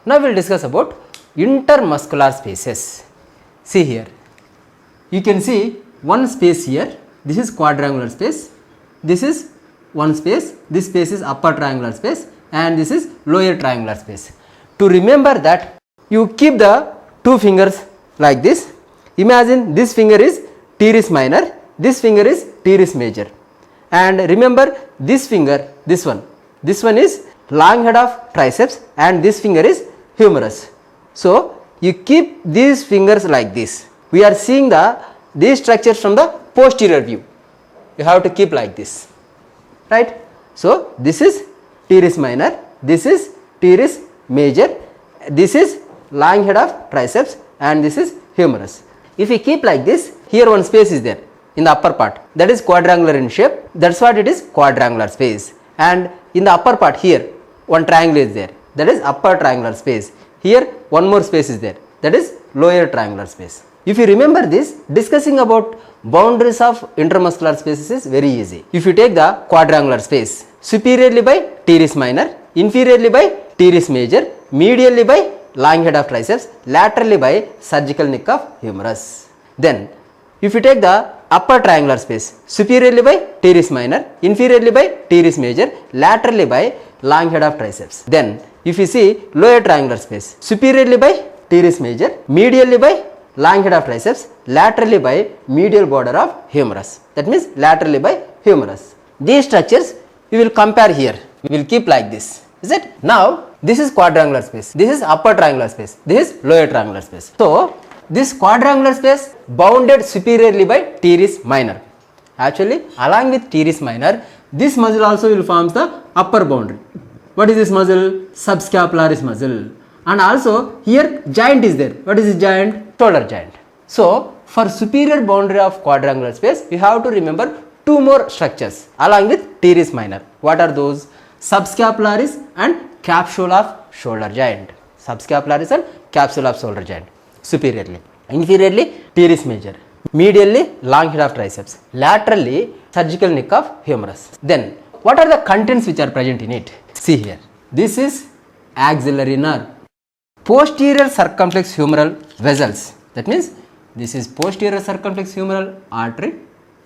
Now we will discuss about intermuscular spaces. See here, you can see one space here. This is quadrangular space. This is one space. This space is upper triangular space, and this is lower triangular space. To remember that, you keep the two fingers like this. Imagine this finger is teres minor, this finger is teres major, and remember this finger, this one is long head of triceps, and this finger is humerus. So you keep these fingers like this. We are seeing these structures from the posterior view. You have to keep like this, right? So this is teres minor, this is teres major, this is long head of triceps, and this is humerus. If we keep like this, here one space is there in the upper part, that is quadrangular in shape, that's what it is, quadrangular space. And in the upper part here, one triangle is there, that is upper triangular space. Here one more space is there, that is lower triangular space. If you remember this, discussing about boundaries of intermuscular spaces is very easy. If you take the quadrangular space, superiorly by teres minor, inferiorly by teres major, medially by long head of triceps, laterally by surgical neck of humerus. Then if you take the upper triangular space, superiorly by teres minor, inferiorly by teres major, laterally by long head of triceps. Then if you see lower triangular space, superiorly by teres major, medially by long head of triceps, laterally by medial border of humerus. That means laterally by humerus. These structures we will compare here. We will keep like this. Is it? Now this is quadrangular space, this is upper triangular space, this is lower triangular space. So this quadrangular space bounded superiorly by teres minor. Actually, along with teres minor, this muscle also will form the upper boundary. What is this muscle? Subscapularis muscle. And also here joint is there. What is this joint? Shoulder joint. So for superior boundary of quadrangular space, we have to remember two more structures along with teres minor. What are those? Subscapularis and capsule of shoulder joint. Subscapularis and capsule of shoulder joint. Superiorly. Inferiorly teres major. Medially long head of triceps. Laterally surgical neck of humerus. Then what are the contents which are present in it? See here. This is axillary nerve. Posterior circumflex humeral vessels. That means this is posterior circumflex humeral artery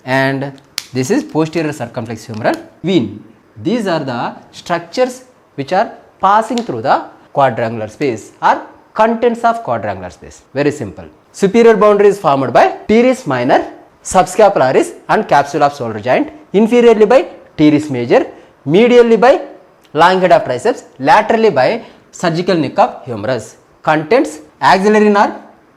and this is posterior circumflex humeral vein. These are the structures which are passing through the quadrangular space or contents of quadrangular space. Very simple. Superior boundary is formed by teres minor, subscapularis and capsule of shoulder joint, inferiorly by teres major, medially by long head of triceps, laterally by surgical neck of humerus. Contents axillary nerve,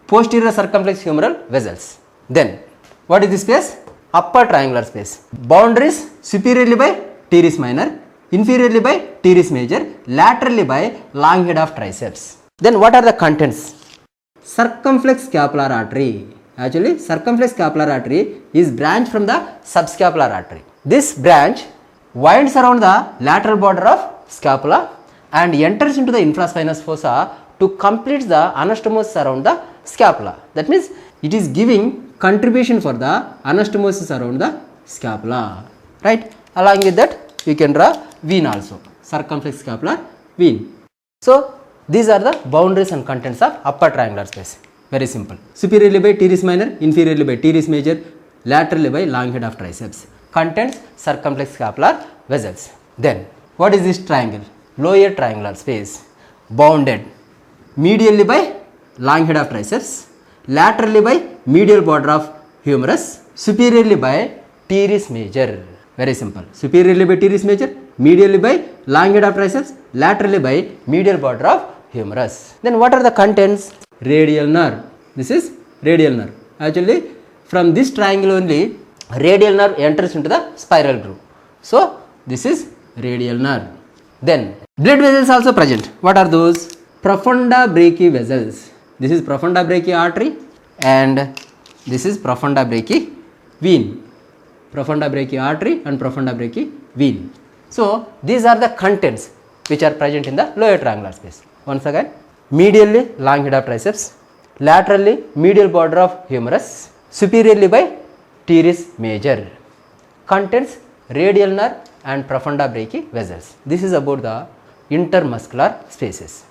posterior circumflex humeral vessels. Then what is this space? Upper triangular space. Boundaries superiorly by teres minor, inferiorly by teres major, laterally by long head of triceps. Then what are the contents? Circumflex scapular artery. Actually circumflex scapular artery is branch from the subscapular artery. This branch winds around the lateral border of scapula and enters into the infraspinous fossa to complete the anastomosis around the scapula. That means it is giving contribution for the anastomosis around the scapula. Right? Along with that, you can draw vein also. Circumflex scapular vein. So these are the boundaries and contents of upper triangular space. Very simple. Superiorly by teres minor, inferiorly by teres major, laterally by long head of triceps. Contents circumflex scapular vessels. Then what is this triangle? Lower triangular space. Bounded medially by long head of triceps, laterally by medial border of humerus, superiorly by teres major. Very simple. Superiorly by teres major, medially by long head of triceps, laterally by medial border of humerus. Then what are the contents? Radial nerve. This is radial nerve. Actually from this triangle only radial nerve enters into the spiral groove. So this is radial nerve. Then blood vessels also present. What are those? Profunda brachii vessels. This is profunda brachii artery and this is profunda brachii vein. Profunda brachii artery and profunda brachii vein. So these are the contents which are present in the lower triangular space. Once again, medially long head of triceps, laterally medial border of humerus, superiorly by teres major. Contents radial nerve and profunda brachii vessels. This is about the intermuscular spaces.